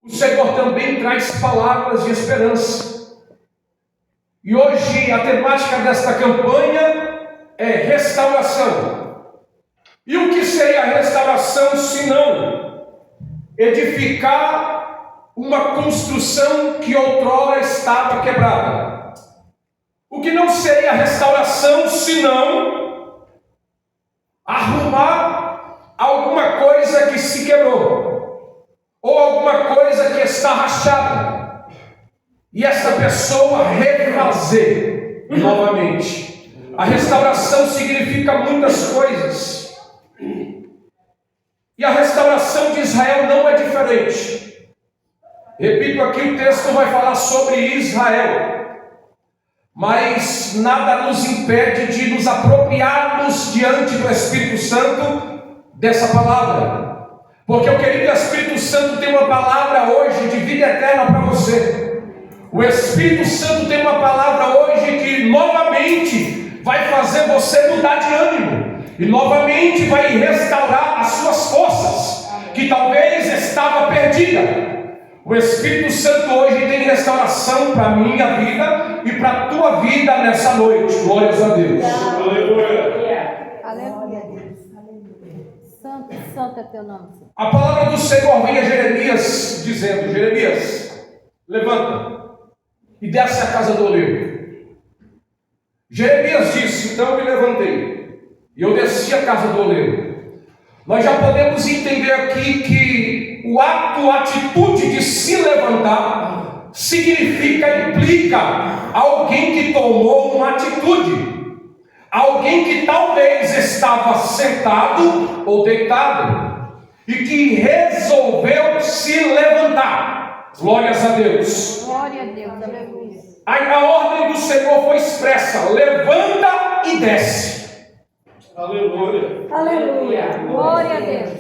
o Senhor também traz palavras de esperança. E hoje a temática desta campanha é restauração. E o que seria a restauração se não edificar uma construção que outrora estava quebrada? O que não seria a restauração se não arrumar alguma coisa que se quebrou, ou alguma coisa que está rachada, e essa pessoa refazer novamente? A restauração significa muitas coisas, e a restauração de Israel não é diferente. Repito aqui, o texto vai falar sobre Israel, mas nada nos impede de nos apropriarmos diante do Espírito Santo dessa palavra, porque o querido Espírito Santo tem uma palavra hoje de vida eterna para você. O Espírito Santo tem uma palavra hoje que novamente vai fazer você mudar de ânimo, e novamente vai restaurar as suas forças, que talvez estava perdida. O Espírito Santo hoje tem restauração para a minha vida e para a tua vida nessa noite. Glórias a Deus. Aleluia. Aleluia. Santo, santo é teu nome. A palavra do Senhor vem a Jeremias dizendo: Jeremias, levanta e desce a casa do oleiro. Jeremias disse: então eu me levantei e eu desci a casa do oleiro. Nós já podemos entender aqui que o ato, a atitude de se levantar implica alguém que tomou uma atitude, alguém que talvez estava sentado ou deitado e que resolveu se levantar. Glórias a Deus. Glória a Deus, aleluia. A ordem do Senhor foi expressa: levanta e desce. Aleluia. Aleluia. Glória a Deus.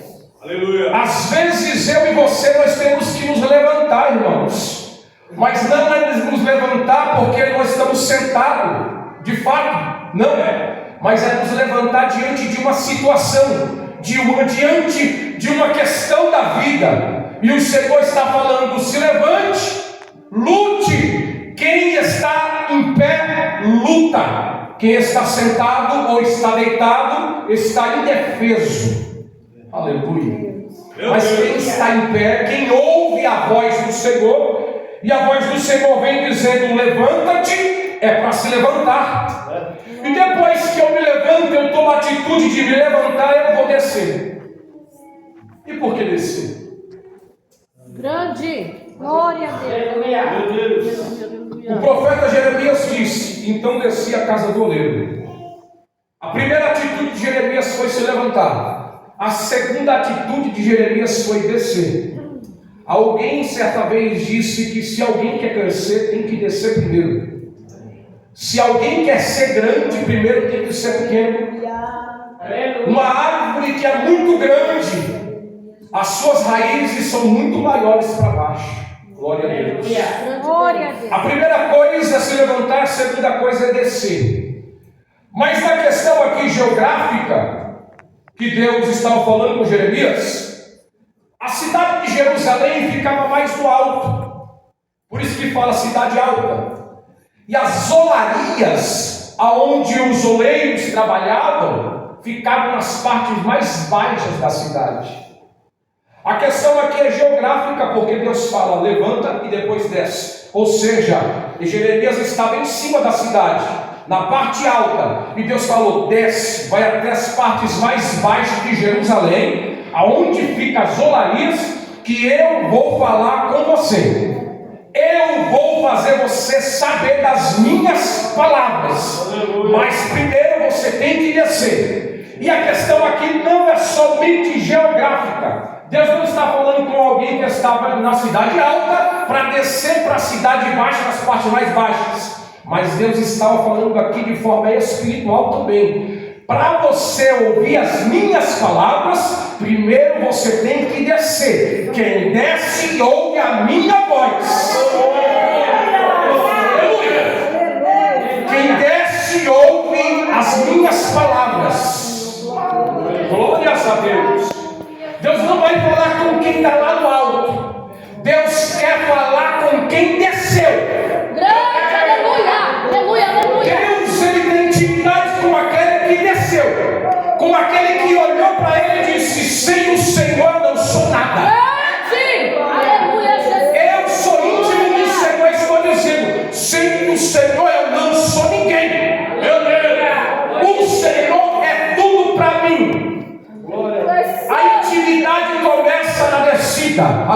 Aleluia. Às vezes eu e você nós temos que nos levantar, irmãos, mas não é nos levantar porque nós estamos sentados, de fato, não é, mas é nos levantar diante de uma situação, diante de uma questão da vida, e o Senhor está falando: se levante, lute. Quem está em pé, luta. Quem está sentado ou está deitado, está indefeso. Aleluia. Mas quem está em pé, quem ouve a voz do Senhor, e a voz do Senhor vem dizendo: levanta-te, é para se levantar. E depois que eu me levanto, eu tomo a atitude de me levantar, eu vou descer. E por que descer? Grande. Glória a Deus. O profeta Jeremias disse: então desci a casa do oleiro. A primeira atitude de Jeremias foi se levantar. A segunda atitude de Jeremias foi descer. Alguém certa vez disse que se alguém quer crescer, tem que descer primeiro. Se alguém quer ser grande, primeiro tem que ser pequeno. Uma árvore que é muito grande, as suas raízes são muito maiores para baixo. Glória a Deus. Glória a Deus. A primeira coisa é se levantar, a segunda coisa é descer. Mas na questão aqui geográfica, que Deus estava falando com Jeremias, a cidade de Jerusalém ficava mais no alto. Por isso que fala cidade alta. E as olarias, aonde os oleiros trabalhavam, ficavam nas partes mais baixas da cidade. A questão aqui é geográfica, porque Deus fala: levanta e depois desce. Ou seja, Jeremias estava em cima da cidade, na parte alta, e Deus falou: desce, vai até as partes mais baixas de Jerusalém, aonde ficam as olarias, que eu vou falar com você. Eu vou fazer você saber das minhas palavras. Mas primeiro você tem que descer. E a questão aqui não é somente geográfica. Deus não está falando com alguém que estava na cidade alta para descer para a cidade baixa, nas partes mais baixas. Mas Deus estava falando aqui de forma espiritual também. Para você ouvir as minhas palavras, primeiro você tem que descer. Quem desce ouve a minha voz. Quem desce ouve as minhas palavras. Glórias a Deus. Deus não vai falar com quem está lá no alto. Deus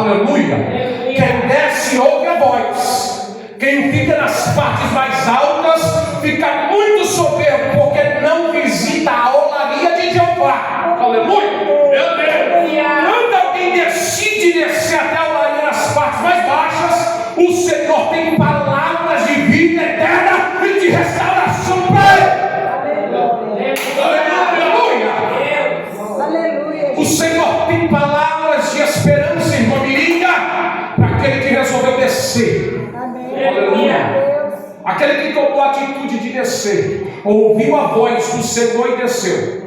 Aleluia. Quem desce ouve a voz. Quem fica nas partes mais altas fica muito soberbo, porque não visita a olaria de Jeová. Aleluia. Meu Deus. Quando alguém decide descer até a olaria nas partes mais baixas, o Senhor tem palavras de vida eterna e de restauração para ele. Aleluia. Aleluia. O Senhor tem palavras de esperança, irmã Mirinha, para aquele que resolveu descer. Aleluia. Aquele que tomou a atitude de descer, ouviu a voz do Senhor e desceu.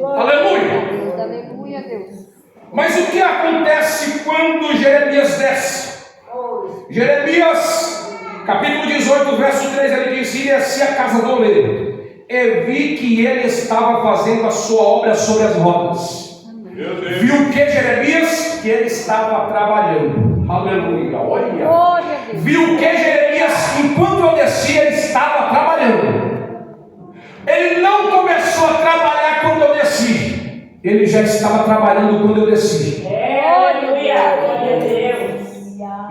Aleluia. Aleluia, Deus. Mas o que acontece quando Jeremias desce? Jeremias, capítulo 18, verso 3, ele diz: e desci a casa do oleiro, e vi que ele estava fazendo a sua obra sobre as rodas. Viu o que, Jeremias? Que ele estava trabalhando. Aleluia, olha. Glória a Deus. Viu o que, Jeremias? Enquanto eu descia, ele estava trabalhando. Ele não começou a trabalhar quando eu desci. Ele já estava trabalhando quando eu desci. Glória a Deus.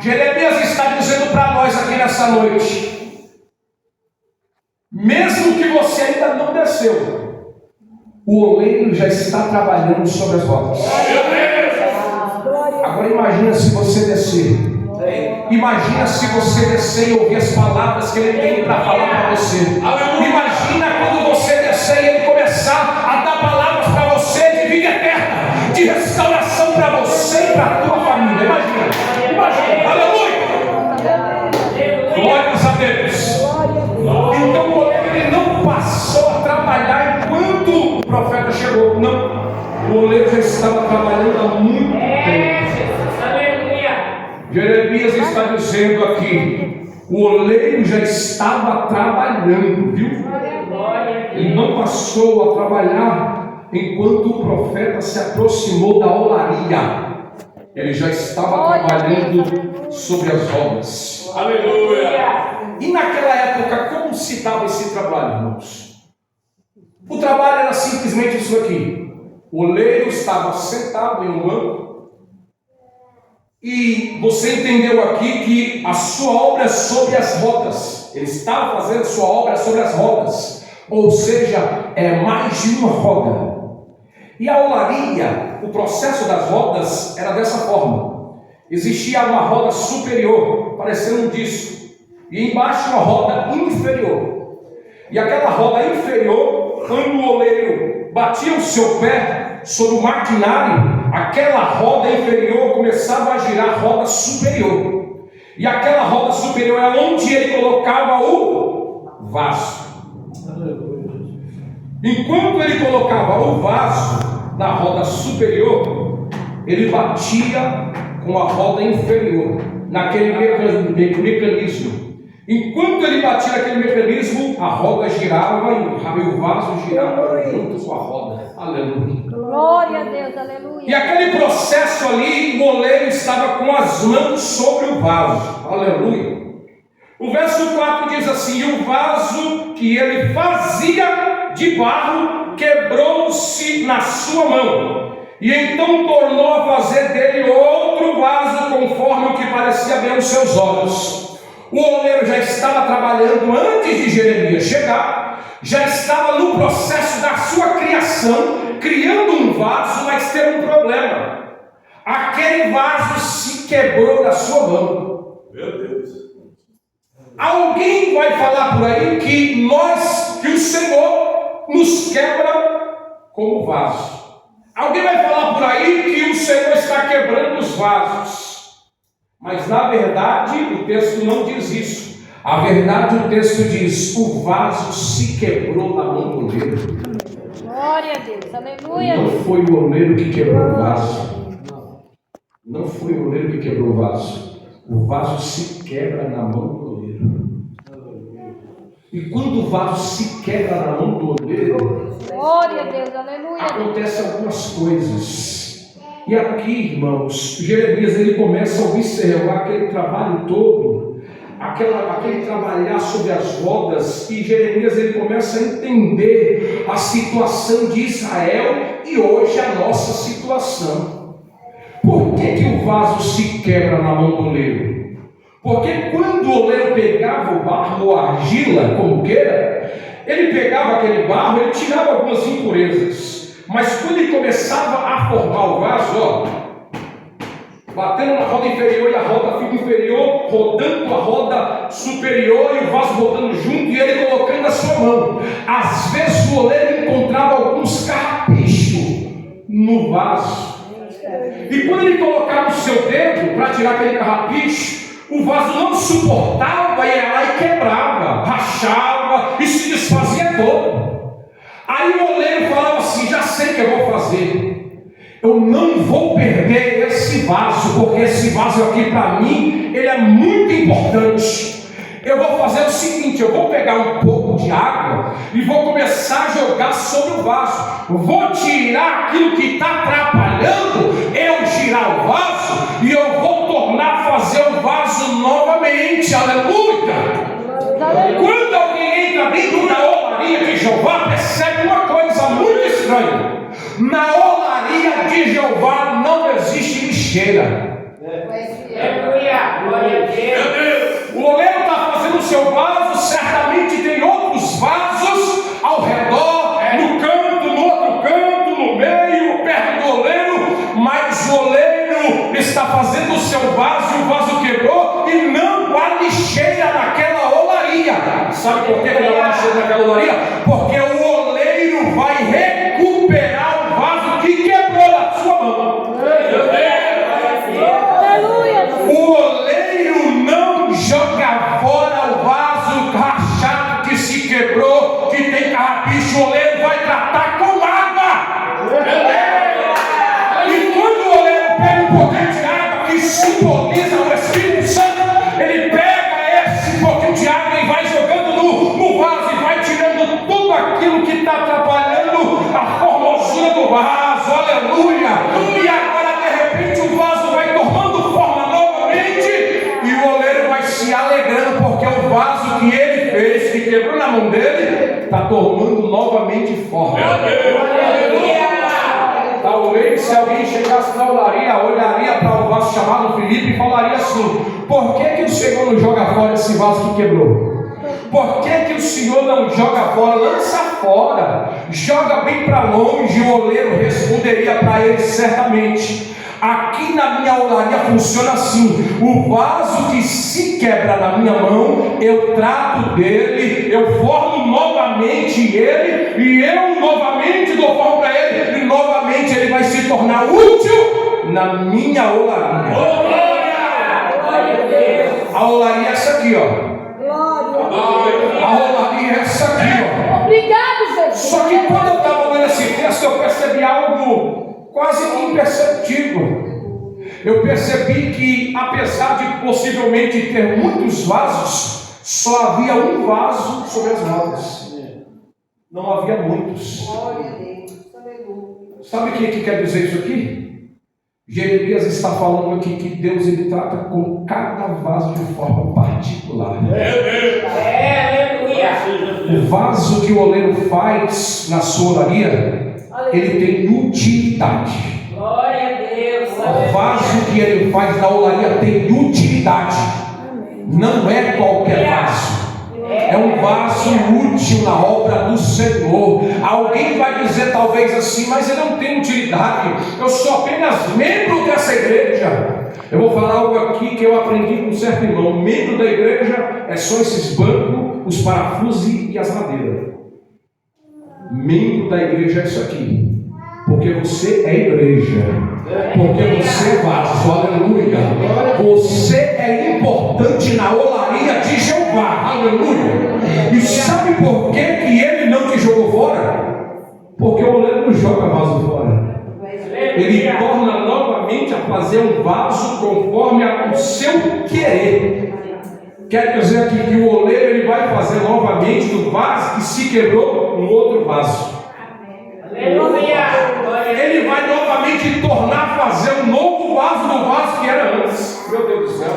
Jeremias está dizendo para nós aqui nessa noite: mesmo que você ainda não desceu, o oleiro já está trabalhando sobre as rodas. Agora imagina se você descer. Imagina se você descer e ouvir as palavras que ele tem para falar para você. Imagina quando você descer e ele começar a dar palavras para você de vida eterna, de restauração para você e para a tua família. Imagina. Aleluia. Glórias a Deus. Então o oleiro ele não passou a trabalhar enquanto o profeta chegou. Não. O oleiro já estava trabalhando há muito tempo. Jeremias está dizendo aqui: o oleiro já estava trabalhando, viu? Ele não passou a trabalhar enquanto o profeta se aproximou da olaria. Ele já estava trabalhando sobre as rodas. Aleluia. E naquela época, como se dava esse trabalho, irmãos? O trabalho era simplesmente isso aqui: o oleiro estava sentado em um banco. E você entendeu aqui que a sua obra é sobre as rodas. Ele estava fazendo sua obra sobre as rodas, ou seja, é mais de uma roda. E a olaria, o processo das rodas era dessa forma: existia uma roda superior, parecendo um disco, e embaixo uma roda inferior. E aquela roda inferior, quando o oleiro batia o seu pé sobre o maquinário, aquela roda inferior começava a girar a roda superior. E aquela roda superior é onde ele colocava o vaso. Enquanto ele colocava o vaso na roda superior, ele batia com a roda inferior, naquele mecanismo. Enquanto ele batia naquele mecanismo, a roda girava e o vaso girava junto com a roda. Aleluia. Glória a Deus, aleluia. E aquele processo ali, o oleiro estava com as mãos sobre o vaso. Aleluia. O verso 4 diz assim: e o vaso que ele fazia de barro quebrou-se na sua mão, e então tornou a fazer dele outro vaso conforme o que parecia bem aos seus olhos. O oleiro já estava trabalhando antes de Jeremias chegar, já estava no processo da sua criação, criando um vaso, mas teve um problema: aquele vaso se quebrou da sua mão. Meu Deus. Alguém vai falar por aí que o Senhor nos quebra como vaso. Alguém vai falar por aí que o Senhor está quebrando os vasos. Mas na verdade o texto não diz isso. A verdade, o texto diz: o vaso se quebrou na mão do oleiro. Glória a Deus, aleluia. Não foi o oleiro que quebrou o vaso. Não foi o oleiro que quebrou o vaso. O vaso se quebra na mão do oleiro. E quando o vaso se quebra na mão do oleiro, glória a Deus, aleluia. acontecem algumas coisas. E aqui, irmãos, Jeremias ele começa a observar aquele trabalho todo, aquele trabalhar sobre as rodas, e Jeremias ele começa a entender a situação de Israel e hoje a nossa situação. Por que o vaso se quebra na mão do oleiro? Porque quando o oleiro pegava o barro ou a argila, como queira, ele pegava aquele barro, ele tirava algumas impurezas. Mas quando ele começava a formar o vaso, batendo na roda inferior e a roda inferior, rodando a roda superior e o vaso rodando junto e ele colocando a sua mão. Às vezes o oleiro encontrava alguns carrapichos no vaso. E quando ele colocava o seu dedo para tirar aquele carrapicho, o vaso não suportava e ia lá e quebrava, rachava e se desfazia todo. Aí o oleiro falava assim: já sei o que eu vou fazer. Eu não vou perder esse vaso, porque esse vaso aqui para mim, ele é muito importante. Eu vou fazer o seguinte: eu vou pegar um pouco de água e vou começar a jogar sobre o vaso. Vou tirar aquilo que está atrapalhando eu girar o vaso e eu vou tornar a fazer o vaso novamente. Aleluia! Quando alguém entra dentro da olaria de Jeová, percebe uma coisa muito estranha: na olaria de Jeová não existe lixeira. Aleluia! Glória a Deus! O oleiro está fazendo o seu vaso, certamente tem outros vasos ao redor, no canto, no outro canto, no meio, perto do oleiro, mas o oleiro está fazendo o seu vaso e o vaso quebrou e não há lixeira naquela olaria. Sabe por que não há lixeira naquela olaria? Porque o oleiro vai recuperar o vaso que quebrou na sua mão. O oleiro não joga fora o vaso rachado que se quebrou, que tem carrapicho. O oleiro vai tratar com água. E quando o oleiro pega um pouquinho de água que simboliza o Espírito Santo, ele pega esse pouquinho de água e vai jogando no vaso e vai tirando tudo aquilo que está atrapalhando a formosura do vaso. Aleluia! E agora de repente o vaso vai tomando forma novamente e o oleiro vai se alegrando, porque o vaso que ele fez, que quebrou na mão dele, está tomando novamente forma. Talvez se alguém chegasse na olaria, olharia para o vaso chamado Filipe e falaria assim: por que o Senhor não joga fora esse vaso que quebrou? Por que o Senhor não joga fora? Lança fora, joga bem para longe. O oleiro responderia para ele certamente: aqui na minha olaria funciona assim: o vaso que se quebra na minha mão, eu trato dele, eu formo novamente ele, e eu novamente dou forma para ele, e novamente ele vai se tornar útil na minha olaria. A olaria é essa aqui, ó. A olaria é essa aqui, ó. Obrigado, Jesus. Só que quando eu estava lendo esse texto, eu percebi algo quase que imperceptível. Eu percebi que, apesar de possivelmente ter muitos vasos, só havia um vaso sobre as rodas. Não havia muitos. Sabe o que quer dizer isso aqui? Jeremias está falando aqui que Deus ele trata com cada vaso de forma particular. O vaso que o oleiro faz na sua olaria, ele tem utilidade. Glória a Deus. O vaso que ele faz na olaria tem utilidade. Não é qualquer vaso. É um vaso útil na obra do Senhor. Alguém vai dizer talvez assim: mas ele não tem utilidade, eu sou apenas membro dessa igreja. Eu vou falar algo aqui que eu aprendi com um certo irmão: membro da igreja é só esses bancos, os parafusos e as madeiras. Membro da igreja é isso aqui, porque você é igreja, porque você é vaso. Aleluia. Você é importante na olaria de Jeová. Aleluia. E sabe por que ele não te jogou fora? Porque o oleiro não joga vaso fora. Ele torna novamente a fazer um vaso conforme o seu querer. Quer dizer aqui que o oleiro ele vai fazer novamente do vaso que se quebrou um outro vaso. Ele vai novamente tornar a fazer um novo vaso do vaso que era antes. Meu Deus do céu.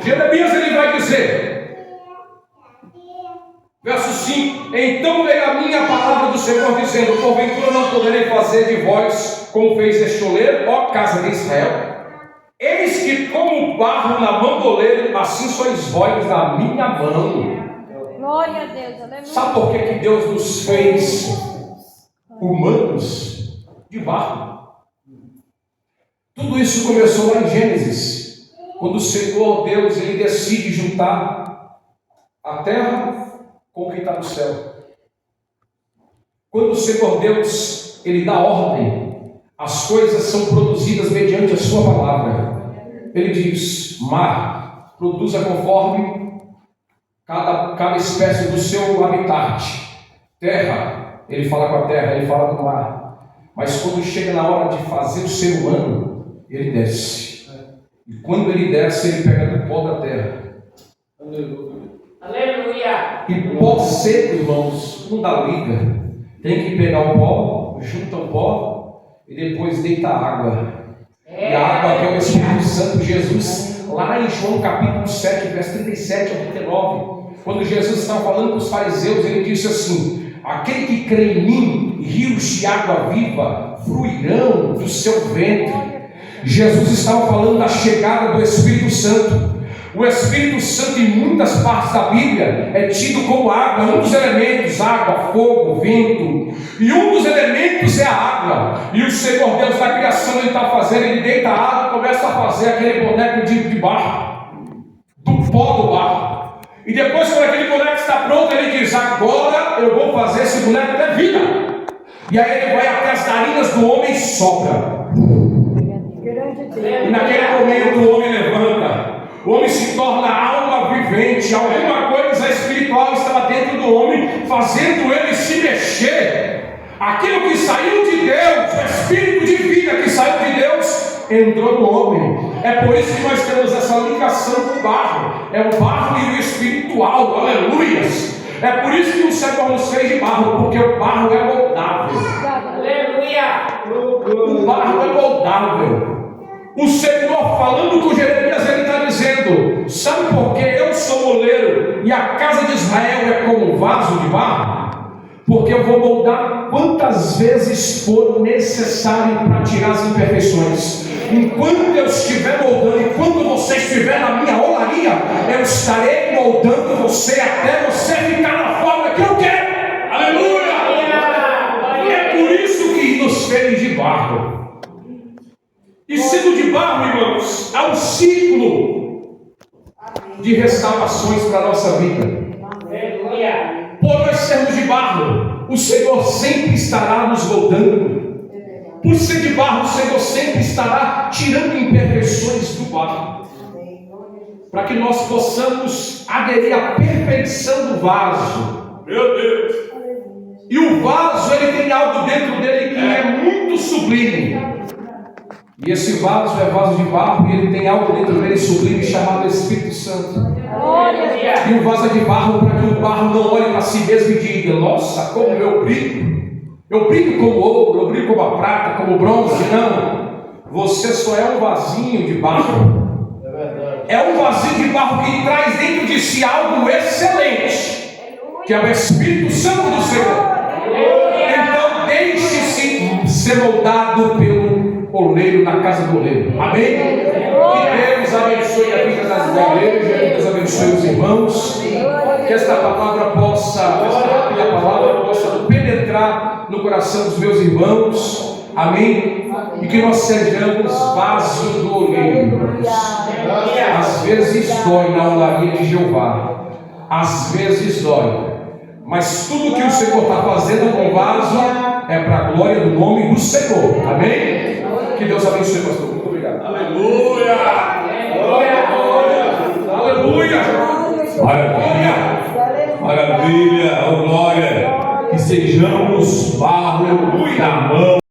Jeremias ele vai dizer, verso 5: Então veio a minha palavra do Senhor, dizendo: porventura não poderei fazer de vós como fez este oleiro, ó casa de Israel? Eis que como barro na mão do oleiro, assim sois vós na minha mão. Glória a Deus, aleluia. Sabe por que Deus nos fez humanos de barro? Tudo isso começou lá em Gênesis, quando o Senhor Deus ele decide juntar a terra com o que está no céu. Quando o Senhor Deus ele dá ordem, as coisas são produzidas mediante a sua palavra. Ele diz: mar, produza conforme cada espécie do seu habitat. Terra, ele fala com a terra, ele fala com o mar. Mas quando chega na hora de fazer o ser humano, ele desce. E quando ele desce, ele pega do pó da terra. Aleluia. E pó seco, irmãos, não dá liga. Tem que pegar o pó, junta o pó e depois deita a água. E a água que é o Espírito Santo. Jesus, lá em João capítulo 7, verso 37 ao 39, quando Jesus estava falando para os fariseus, ele disse assim: aquele que crê em mim, rios de água viva fluirão do seu ventre. Jesus estava falando da chegada do Espírito Santo. O Espírito Santo, em muitas partes da Bíblia, é tido como água, um dos elementos: água, fogo, vento, e um dos elementos é a água. E o Senhor Deus da criação, ele está fazendo, ele deita a água e começa a fazer aquele boneco de barro, do pó do barro. E depois, quando aquele boneco está pronto, ele diz: agora eu vou fazer esse boneco ter vida. E aí ele vai até as narinas do homem e sopra. E naquele momento o homem levanta. O homem se torna alma vivente. Alguma coisa espiritual estava dentro do homem, fazendo ele se mexer. Aquilo que saiu de Deus, o espírito de vida que saiu de Deus, entrou no homem. É por isso que nós temos essa ligação com o barro. É o barro e o espiritual. Aleluias. É por isso que o Senhor nos fez de barro, porque o barro é moldável. Aleluia. O barro é moldável. O Senhor, falando com Jeremias, ele está dizendo: sabe por que eu sou moleiro e a casa de Israel é como um vaso de barro? Porque eu vou moldar quantas vezes for necessário para tirar as imperfeições. Enquanto eu estiver moldando, enquanto você estiver na minha olaria, eu estarei moldando você até você ficar na forma que eu quero. Aleluia! E é por isso que nos fez de barro. E sendo de barro, irmãos, há um ciclo de restaurações para a nossa vida. Aleluia. Por nós sermos de barro, o Senhor sempre estará nos moldando. Por ser de barro, o Senhor sempre estará tirando imperfeições do barro, para que nós possamos aderir à perfeição do vaso. Meu Deus! E o vaso, ele tem algo dentro dele que é muito sublime. E esse vaso é vaso de barro, e ele tem algo dentro dele sublime chamado Espírito Santo. E o vaso é de barro para que o barro não olhe para si mesmo e diga: nossa, como eu brilho! Eu brilho como ouro, eu brilho como a prata, como o bronze. Não, você só é um vasinho de barro. É um vasinho de barro que traz dentro de si algo excelente, que é o Espírito Santo do Senhor. Então deixe-se ser moldado pelo oleiro na casa do oleiro. Amém? Que Deus abençoe a vida da igreja, que Deus abençoe os irmãos, que esta palavra possa penetrar no coração dos meus irmãos. Amém? E que nós sejamos vasos do oleiro. Às vezes dói na olaria de Jeová, às vezes dói, mas tudo que o Senhor está fazendo com o vaso é para a glória do nome do Senhor. Amém? Que Deus abençoe, pastor. Muito obrigado. Aleluia! Aleluia! Maravilha! Maravilha! Oh, glória! Que sejamos barro na mão